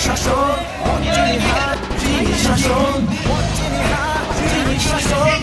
শাসন চিনি হাত চিনি শাসন চিনি হাত চিনি শাসন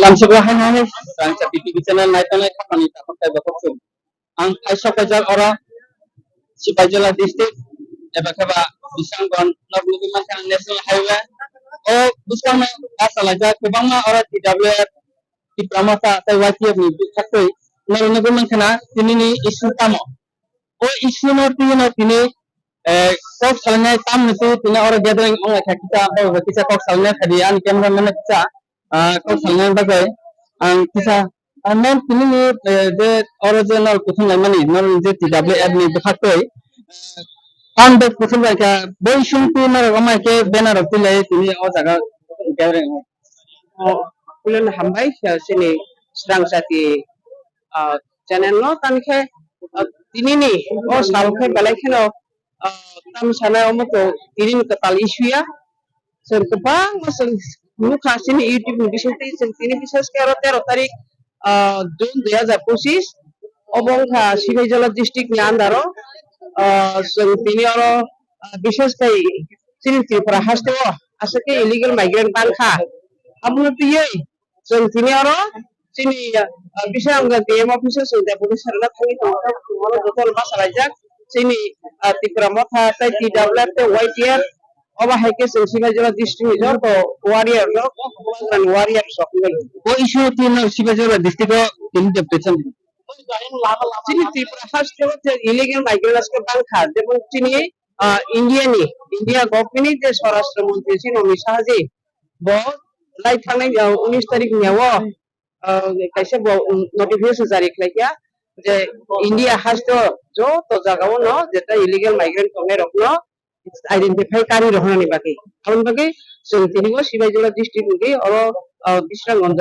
Langsung hanya rancak TV channel naik kapani tak pakai betul. Ang Aisyah Fajar orang si Fajar district, keba Bisanggon Nabluki Makan National Highway. Oh, buskan asal aja kebang orang tidak boleh di Pramata Taiwati ni bukan. Nabi Makan ini isu tamu. Oh, isu ini kok salahnya tam itu tina orang gathering orang kita kok salahnya hadiah cameraman kita kok salahnya bagai kita non ini the original kutung lemani non je tidak boleh ni berkatoi anda kutung mereka boyshun tu mereka ke benar pilih ini orang jaga gathering kulen hambai sini sedang sati channel no kan ke ini ni oh salke balai ke no tam sana omoto ini ketal isu ya serkebang masing muka sini YouTube ni sini bisa sekarang 13 tarik Jun 2025 obong ka Sibaijola district ni andaro sini orang bisnis kai sini Tripura haste wo asake illegal migrant bangka abun piye sini orang sini bisa angga DM officer sudah punya syarat kami orang total masalah jak sini Tripura motha tai TWF te YTR oba heke Sibaijola district jor to warrior lo kan warrior sokol oh isu tu Sibaijola district ini depression sini Tripura haste wo illegal migrants ke bangka jebon sini India government je Swarashtra Mantri sini Amit Shah ji bo lai thangnai 19 tarik nyawo kaisa bo notification jari khlaikya je India has jo to jagao no jeta illegal migrant tongai rokno identify kari rohna ni baki amon baki sing tinigo Sibaijola district ni oro Bisranganj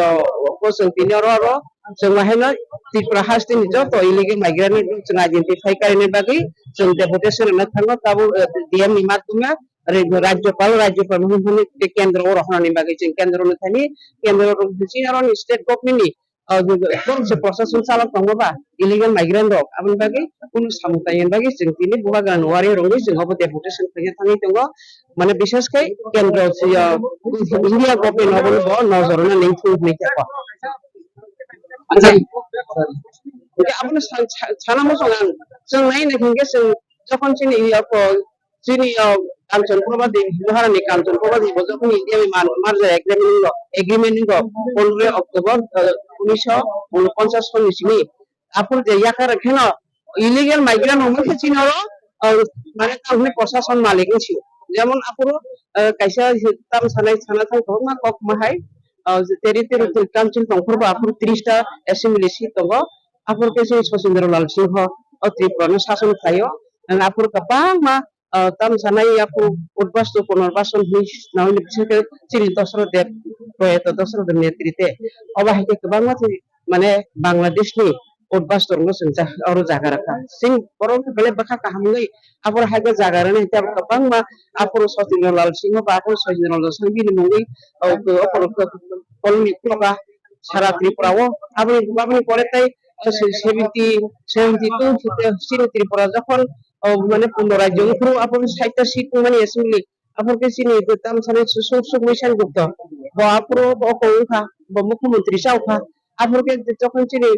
ko sing tini oro sing mahena Tripura has ni jo to illegal migrant sing identify kari ni baki sing deputation na thango tabu DM ni matumya राज्यपाल मोहन केंद्र और रहने बाकी चिंग केंद्र में थानी केंद्र और दूसरी और स्टेट गवर्नमेंट नि एकदम से प्रशासन चालक तंगबा इलीगल माइग्रेंट रok abun bagi kun samutayen bagi चिंग तिनि बुगा गान वारि रंगि चिंग हबो डेपुटेशन फैया थांगि तंगो माने विशेष kai केंद्र से इंडिया गवर्नमेंट हबो बो नजरना नेंथु नेका अच्छा आपन साना मसंग जों नाय नेखिंगे जों जखन चिनि इयाको चिनि कांचन प्रभादी महारानी कांचन प्रभादी जखन इंडिया में मार्जार एग्रीमेंट 15 अक्टोबर 1949 सननि आपुर जे याकार खेन इलीगल माइग्रेंट हमके चिनरो माने ताहने प्रशासन मालिक छि जेमन आपुर कायसा ताम सानाय साना थां धर्मा कक माहाय टेरिटोरियल काउंसिल तंखरबा आपुर 30 टा असेंबली सीट दङ आपुर के सचिंद्र लाल सिंह त्रिपुरा शासन खायो आपुर गोबां मा tam sana aku urbastu punorbasan his nauni bisake ciri dosro der proyekto dosro der netrite oba heke kebang mane Bangladesh ni urbastu ngo sengja oro jagara ka sing borong bele baka kahamngai apur hage jagara ne tab kebang ma apur Sachin Lal Singh ba apur Sachin Lal Singh ni mungi apur koloni kuloka sara Tripura wo apni pore tai 72 sini Tripura jokhon মানে 15 রাজ্য পুরো আপন 60টা seat মানে assembly আপন কে চিনি তাম সানে সুসুক mission গুপ্ত বা পুরো বকৌখা বা মুখ্যমন্ত্রী সাউখা আপন কে যখন চিনি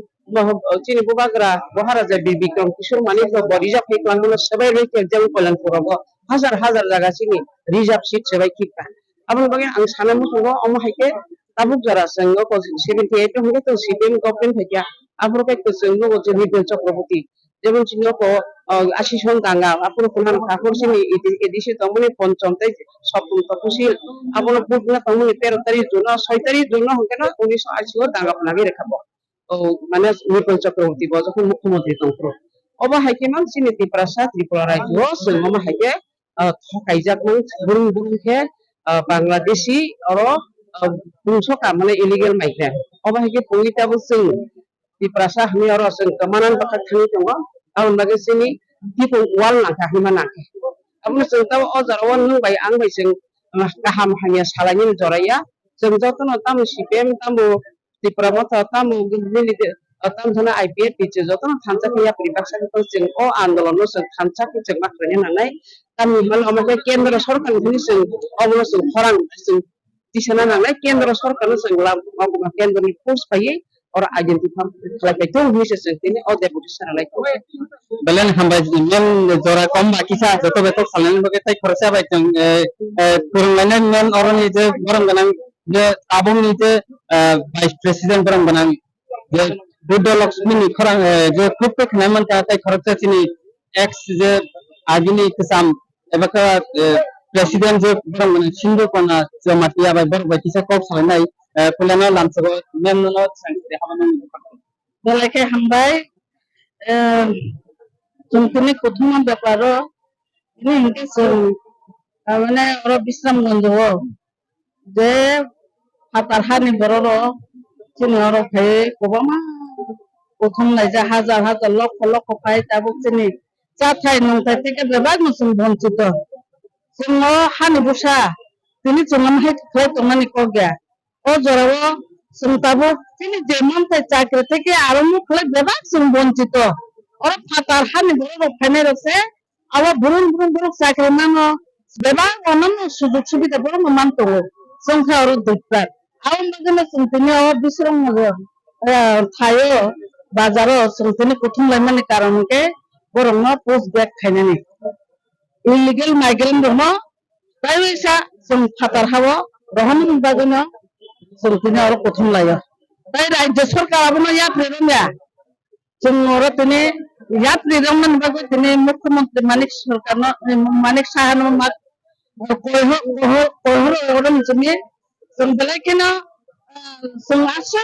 chini bubagra Maharaja Bir Bikram Kishore Manik reserve hiklangulo sebai rei exam kolan purago hazar jaga chini reserve seat sebai kipka abang bagi ang sana musugo omo haike tabuk jara sengo ko 78 hunge to CPM government haike apro ke to sengo ko Nipel Chakraborty যেমন ছিল ko Asishon Ganga apro kunan ঠাকুর chini edisi tomuni ponchom tai সপ্তম তপশীল apro purna tomuni 13 তারিখ June 6 তারিখ June হকেনা 1980 দাঙ্গা লাগি রেখাবো মানে Nipel Chakraborty bo যখন মুখ্যমন্ত্রী তন্ত্র অবা হাইকে মান chini ত্রিপুরা রাজ্য সঙ্গমা হাইকে থকাইজাক মান burung burung ke Bangladeshi oro bungsoka মানে illegal migrant oba haike pongita busung di prasa hami oro sing kemanan bakal thani tongo abon bagi sini tipo wal nangka hima nangke abon sing taw o jarawan nung bai ang bai sing kaham hanya salangin joraya sing jotono tamu CPM tamu di pramata tamu gilili tam jana IPF tiche jotono thancha kiya pribaksa ko sing o andolon sing thancha ki sing makrene nanai kami hal amake kendra sarkar ni sing oblo sing khorang sing tisana nanai kendra sarkar sing lam ma kendra ni force paye or identify like I told Mrs. Sentini or deputy like belen hamba men jora kom ba kisa joto beto salen bage tai khorsa ba tang kurunganen men oroni je borom ganang je abong ni je vice president borom ganang je Buddha Lakshmi ni khorang je khupke khnaman ta tai khorsa chini ex je agini kisam ebaka president je borom ganang sindu kona je matia ba bor ba kisa kok salnai kulana lamsago men no sanse haman বলাকে হামবাই তুমি প্রথম ব্যাপার ini hingga মানে ওরা বিশ্রাম গঞ্জ যে হাতার হানি বড় চিনি ওরা ভাই কবামা প্রথম নাই যে হাজার হাজার লক্ষ লক্ষ পাই তাবো চিনি চাথাই নংথাই থেকে বেবাগ নসুন বঞ্চিত চিনি হানি বসা তিনি চুনাম হাই খাই তোমানি কগিয়া ও জরাও তাবো তিনি যেমন তাই চাকরি থেকে আরম্ভ করে বেবাগ সুন বঞ্চিত ওরা ফাতার হানি বড় ফাইনে রছে আবার বুরুন বুরুন বুরুন চাকরি মানো বেবাগ অনন্য সুযোগ সুবিধা বড় মানতো সংখ্যা ওর দুইবার আউন বাগনে তিনি ও বিশ্রাম থায়ো বাজারও তিনি প্রথম লাইমানে কারণকে বরং পোস্ট ব্যাগ খাইনানি ইলিগেল মাইগ্রেন্ট দङ তাই ওইসা जों ফাতার হাওয়া রহমান বাগনে তিনি আরো প্রথম লাইয়া তাই রাজ্য সরকার আবনো ইয়া প্রেরণা जों ওরা তিনি यात्री रमन बागो তিনি মুখ্যমন্ত্রী মানিক সরকার মানিক সাহান মাত কইহো কইহো ওরম জমি जों বেলাকেনা जों আসা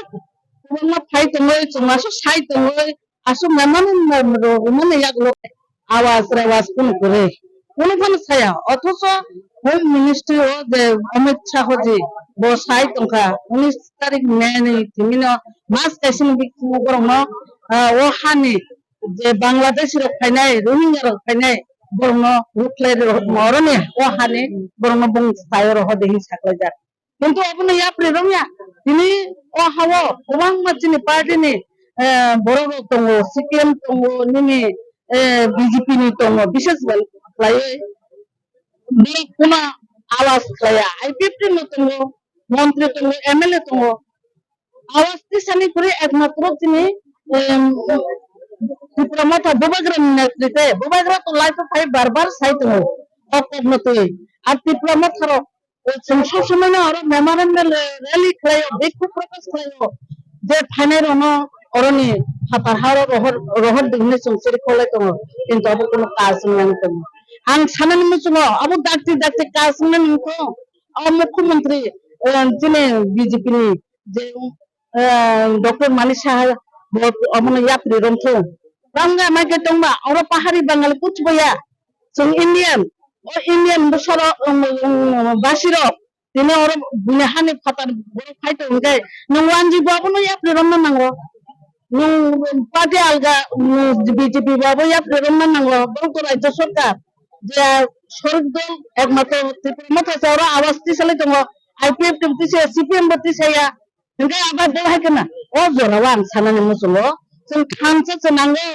কোন ফাই তঙ্গই जों আসা সাই তঙ্গই আসু মেমন মানে ইয়াগুলো আওয়াজ কোন করে কোন ছায়া অথচ হোম মিনিস্ট্রি ও যে অমিত শাহ জি বসাই তঙ্কা 19 তারিখ নেই তিমিনো মাস কাইসিন বিক্রি করম ও হানি যে বাংলাদেশের ফাইনাই রোহিঙ্গার ফাইনাই বরং রুখলাই মরনে ও হানি বরং বং সায়র হদেহি সাকলাই যা কিন্তু আপনি ইয়া প্রেরমিয়া তিনি ও হাওয়া ওবাং মাচিনি পার্টিনি বড় দङ সিপিএম দङ নিমি বিজেপি নি দङ বিশেষ লাই বি কোনা আওয়াজ খায়া আইপিএফ নি দङ মন্ত্রী দङ এমএলএ দङ আওয়াজ দিছানি করে একমাত্র তিনি Diplomata bubagram netrite bubagra to life of barbar site ho oknoti R diplomat haro সংসদ সময় আর মেমোরেন্ডাম র্যালি খায়ো বিক্ষোভ প্রকাশ খায়ো যে ফাইনের অরনি হাতার হারো রহর দিনে সংসার খলে তো কিন্তু আবার কোনো কাজ নাই তো আং সানানি মুসুনো আবু ডাকতে কাজ নাই তো মুখ্যমন্ত্রী যিনি বিজেপি নি যে ডক্টর মানিক সাহা অমন यात्री রংথ Bangga maike tongba oro pahari bangal kuchboya जों Indian বসরা বাসিরো তিনি oro bune hani fatar boro faito ngai nungwanji babunu yapri romna nango nung party alga BJP babu yapri romna nango boro রাজ্য সরকার যে সরকার একমাত্র ত্রিপুরা চাওরা আওয়াজ দিছলে তঙ্গ আইপিএফ দিছে CPM দিছে ইয়া ngai আবার দেওয়া হয় কেনা ও জরাওয়ান সানানি মুসুলো जों थांसे नांगौ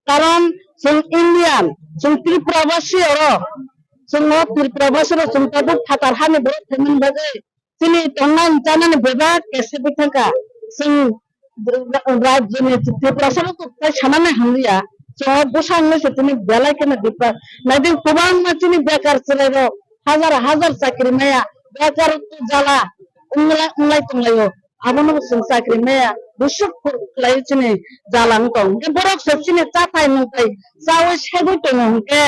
कारण जों इन्डियान जों त्रिपुराबासी जों त्रिपुराबासी जों ताबो फातार हानि बर थेमन बागै दिनै तंनान जानानै बेबा केसे बिथांका जों राजनीति प्रसार तो सामान्य Hamaria so busang se tini belai kena dipa nadin kubang macini bekar serero hazar sakri maya bekar tu jala unglai tunglayo abono sing sakri maya busuk klai chini jala ngtong ke borok sechini chapai nungtai sawo shegu tong ke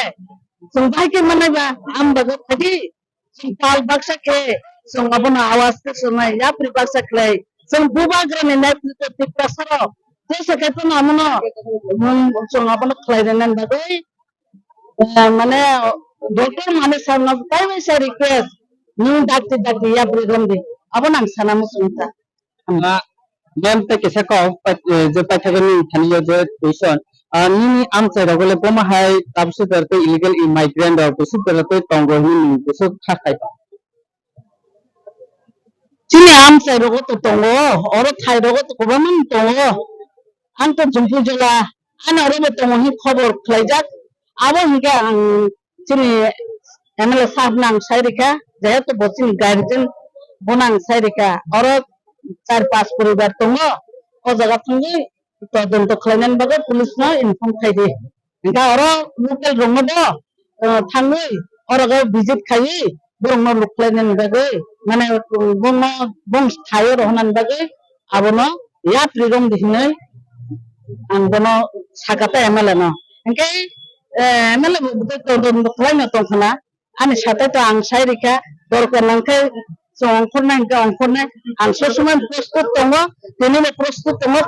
sing bai ke manaba am bago thadi sing pal baksa ke sing abono awas ke sunai ya pri baksa klai sing bubagrane netritwa prasaro जैसे कहते ना हमने अपन क्लाइडेन बागै माने doctor माने सामना काय वैसा रिक्वेस्ट न्यू डाक्टर या प्रॉब्लम दे अब नाम साना मुसुंता हमरा मैम ते कैसे को जो पैथागनी थानियो जो क्वेश्चन नि आमचे रगले बमा हाय ताबसु दरते इलीगल इमाइग्रेंट और कुछ दरते तंगो नि कुछ खाखाय चिनि आमचे रगो तो तंगो और थाय रगो तो government तंगो anto jumpu jala ana rebe to hi khobor khlaijak abo hinga chini emele sabnang sairika jehetu bochin guardian bonang sairika oro 4-5 poribar tongo o jaga thungi todonto khlainan baga police no inform khaide hinga oro local rongodo thangui oro ga visit khai borno luklainan bagai mane bong thayo rohnan bagai abono ya freedom dihinai ang bono sakata emele no engke emele buto don klai no tongkhana ani sate to ang sairika dorkar nangke songkhor nangke ongkhor na ang sosuman prostut tongo tinine prostut tongo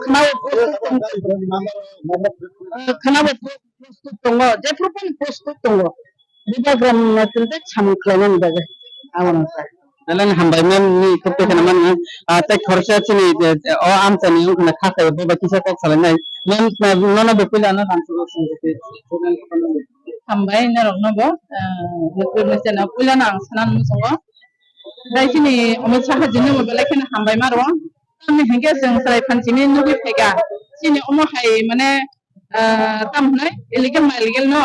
khanawe prostut tongo je propon prostut tongo bibagram natrite samklainan baga amon sa dalan hambai mem ni kopte kana man ta khorcha chini o am chani khana khakay bo ba kisa kok salai nai mem nona bepila na tansu sunjete hambai na rongno bo nukur na pula na sanan musongo dai chini omit saha jinno mo belai kana hambai maro tamni henge jeng sarai phanchini nugi phega chini omo hai mane tam nai illegal no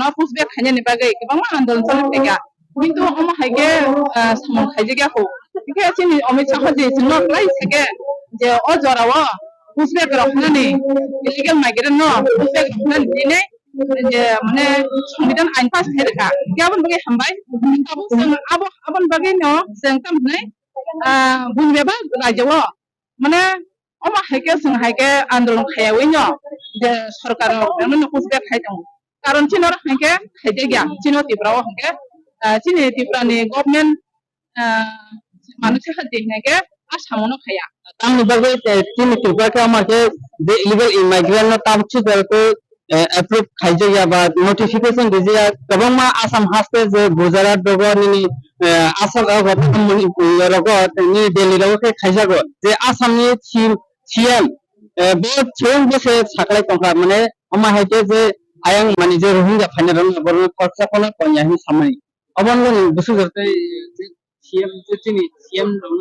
no pusbe khanya ni bagai kebang andolon chole phega কিন্তু ওম হাইগে সামন খাইজে গেখো ঠিক আছে নি অমিত শাহ যে সিনো ক্লাই থাকে যে ও জরাও বুঝবে রখনানি illegal migrant no বুঝবে রখনানি দিনে যে মানে সংবিধান আইন পাস হেরকা কেমন বাগে হামবাই আবো আবো আবন বাগে নো সেংতাম নাই বুঝবেবা রাজ্যও মানে ওম হাইগে আন্দোলন খায়াওই নো যে সরকার মানে বুঝবে খাইতাম কারণ চিনোর হাইগে খাইজে গিয়া চিনো তিব্রাও হাইগে chini tiprani government মানুষের হাতে নাকি আসামনো খায়া tamni bagai chini tipra ka amake the illegal immigrant no tamchu darko approve khaije ya ba notification dijiya kabangma asam haste je gujarat dogo ni asam got mani rogo ni delhi rogo ke khaija go je asam ni cm बहुत छें बसे साकलाई तंखा माने अमा हाइते जे आयं माने जे Rohingya फाइनारन बरन खरसा कोना पnya hi samai अबन लो बुसु करते सीएम चुनी सीएम रंग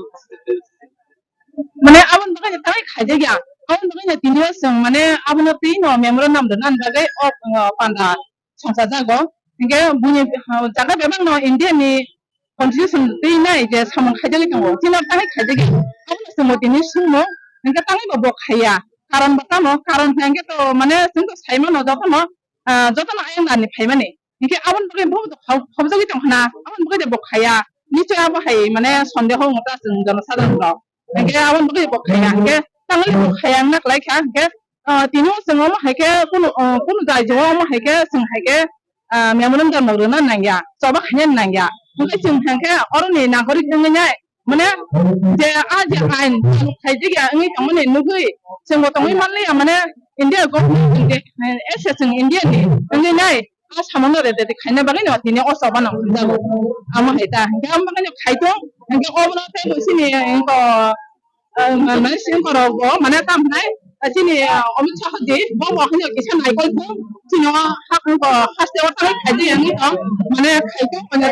মানে আবন বাগাই তাই খাইজে গিয়া আবন বাগাই তিনিও সং মানে আবন তিনো মেমর নাম দনান বাগাই অ পান্ডা সংসার জাগো ইনকে বুনি জাগা বেবাং ন ইন্ডিয়ানি কনস্টিটিউশন তিই নাই যে সামন খাইজে লিখাও তিনো তাই খাইজে গিয়া আবন সমো তিনি সুমো ইনকে তাই বব খাইয়া কারণ বাতানো কারণ হেঙ্গে তো মানে जों তো সাইমানো যতন আয়ং নানি ফাইমানে ইনকে আবন বাগাই বহুত খবজগি তংনা আবন বাগাই বখায়া নিশ্চয় আবো হাই মানে সন্দেহ মতা जों জনসাধারণ Hingga awan bagi bokaya, hingga tangan bokaya nak lagi kan, hingga tino semua hingga pun dah jauh mah hingga seng hingga memang dah murna nangya, coba hanya nangya, hingga seng hingga orang ni nak hari hingga mana dia aja kan, hingga dia ini kamu ni nugui, semua kamu mana ya mana India kau hingga seng India ni, hingga ni sama orang ada kayaknya bagi ni ini orang sama nak jago, ama hita, hingga ama kan kaito, hingga orang tu di sini hingga mana sih kalau mana tamai, sini Amit Shah je, bawa hanya kisah naik itu, sini hak khas orang kaji yang itu, mana kaito mana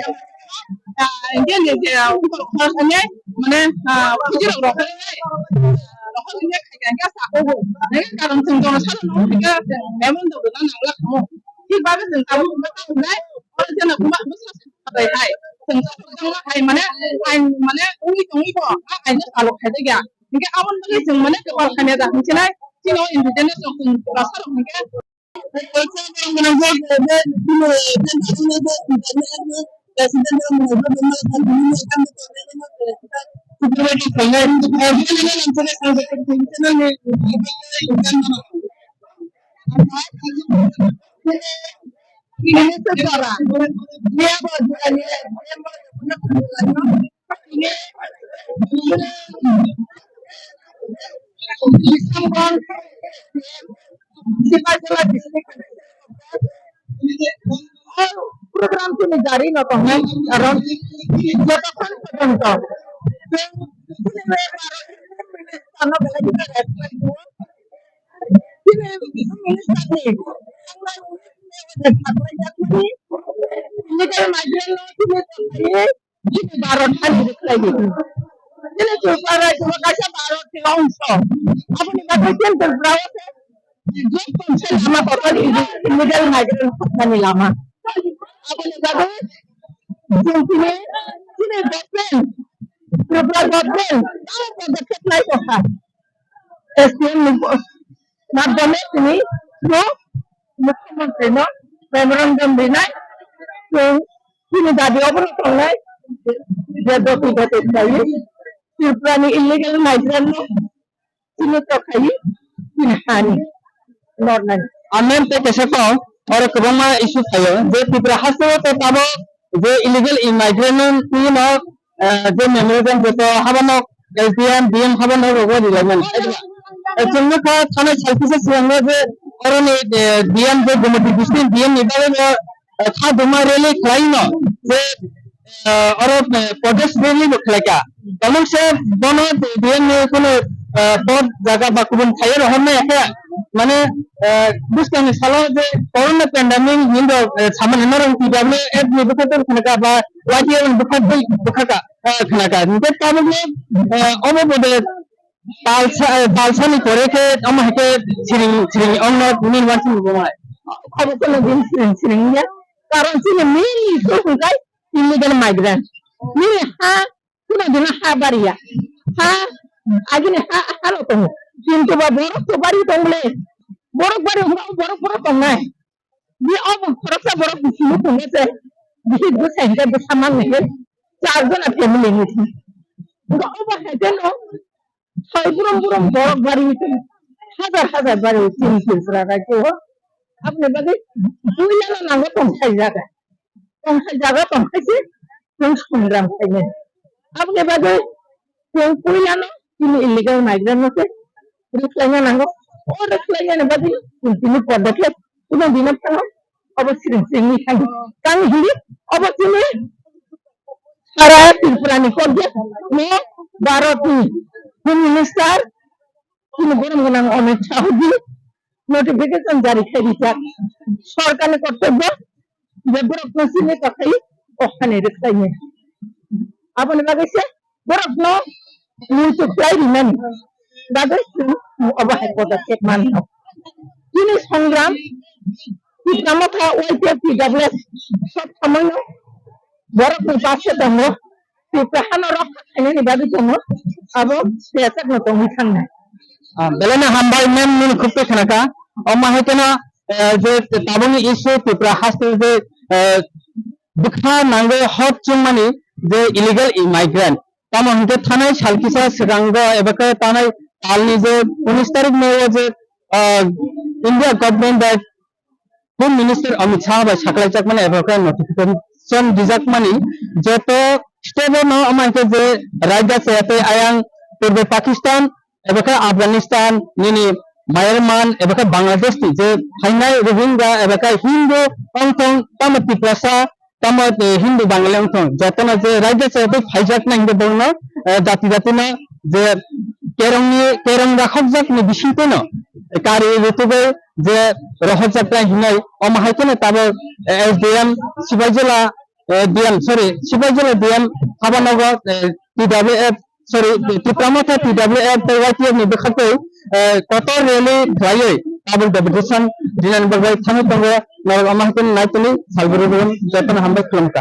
India ni dia khasnya mana kucing rokok ini kaji yang kasa, ni kalau tentang masalah hingga memang tu bukan nak kamu. Kita baru tentang macam mana orang jenak rumah besar sampai hai tentang macam mana uni kok, ini kalau kerja Hingga awan bagi mana kepala kanya dah mencina Cina indigenous of rasa hingga ini sekarang dia bukan Islam sifat jelas di sini program ini dari notongan orang jotokan penonton karena bela juga respect ini minister nih ini kan majen ini baron hadir lagi ini para terima kasih baron langsung apa nih bagian berberapa sama total modal migran kami lama. Apa nih bagus? Sini government, program government, kalau project lain apa? SDM madame ini, no, mukhyamanti no, memorandum dinai, so ini tadi apa nih kalau jadi kita tahu, sirprani illegal migrant no, ini terkait ini hani. Amen te kesako और कबमा issue थायो जे त्रिपुरा हासो तो ताबो जे illegal immigration नि न जे memorandum जो हाबनो LPM BM हाबनो रोगो दिलायमोन जोंनो का थानाय सालफिसे सिगांनो जे अरनि बीएम जे गुमति डिस्ट्रिक्ट बीएम निबाले था दुमा रेली खाइनो जे और प्रोजेक्ट रेली बखलाका तमन से दोनो बीएम ने कोनो पद जागा बा कुबन थायो रहने एखे माने बुस्थुनि सालाव जे कोरोना पेंडेमिक हिंदो सामान नरम पीडब्ल्यूएफ नि बखतर खनका बा वाटियन बखका खनका निते ताबले अमबोदे बालसानि कोरेके अमहके सिरिं अन्न निर्माण बुमाय खबरखौनो दिन सिरिंया कारण सिनि मेनलि सोंगाय इलीगल माइग्रेंट नि हा कुना दिन हा बारिया हा आगिने हा हालो दङ किन्तु बा बरफ बारि दंले बरफ बारि बरफ दंनाय बे अब खरसा बरफ बिसिनो दंसे बिहि गुसाइनगा बसामान ने चार जना फेमिलि नि थि अब हेदेनो बुरम बरफ बारि हजार बारि तीन किलफ्रा राखो अपने बागे दुइला नांगो दंखाय जागा दंखायसे जों संग्राम खायनो अपने बागे जों कुइलानो ini illegal migrant से रिफ्लाइना नांगो और रिफ्लाइना बादी ini पदक्षेप पुनः दिना थाङो अबस्थिर सिंनि थाङो कां हिलि अबस्थिर सारा त्रिपुरानि कोजे ने भारतनि होम मिनिस्टार किनु गरम गोनां अमित शाहजी नोटिफिकेशन जारी खायदिसा सरकारनि कर्तव्य जे बरफनि थाखाय अखानि रिफ्लाइना आपनि बागैसे बरफनो मुझे प्लाई नहीं दादा अब है पदक्षेप मानो जिन्हें संग्राम कितना था वही पीडब्ल्यूएस सब समय बरफ में पास से दंगो कि प्रहान और खाने नहीं बाबी दंगो अब ऐसा न तो मिठान है बेलना हम भाई मैम ने खुद पे खाना का और माहितना जो ताबनी इशू त्रिपुरा हास्ते जो दुखा नांगो हॉट चुम्मानी जो इलीगल इमाइग्रेंट तम हमके थानाय सालकिसा सिगांग एबा थानाय तालनि जे 19 तारिख में जे India government that home minister Amit Shah बा साकलाइजाक माने एबा नोटिफिकेशन दिजाक माने जे तो स्टेट नो अमाइके जे राज्य से आते आयां पूर्व पाकिस्तान एबा अफगानिस्तान निनी म्यांमार एबा बांग्लादेश जे फाइनाय रोहिंग्या एबा हिंदू अंथं तमति प्रसा तमत हिंदू बांग्लादेश तो जतना जे राज्य से तो फाइजाक ना हिंदू बोलनो जाति ना जे केरंग राखक नि बिसितो न कार्य रुतुबे जे रहजाक हिनाय अमाहायतने ताबो SDM Sepahijala DM sorry Sepahijala DM हाबानगर पीडब्ल्यूएफ सॉरी त्रिपुरामथा पीडब्ल्यूएफ तवाइटिएफ नि बखते कत रेली खायै ताबो डेपुटेशन दिनान बगै थानो तंगो न अमाहायतने नायतनि सालबुरुगुन जतन हामबाय खलमका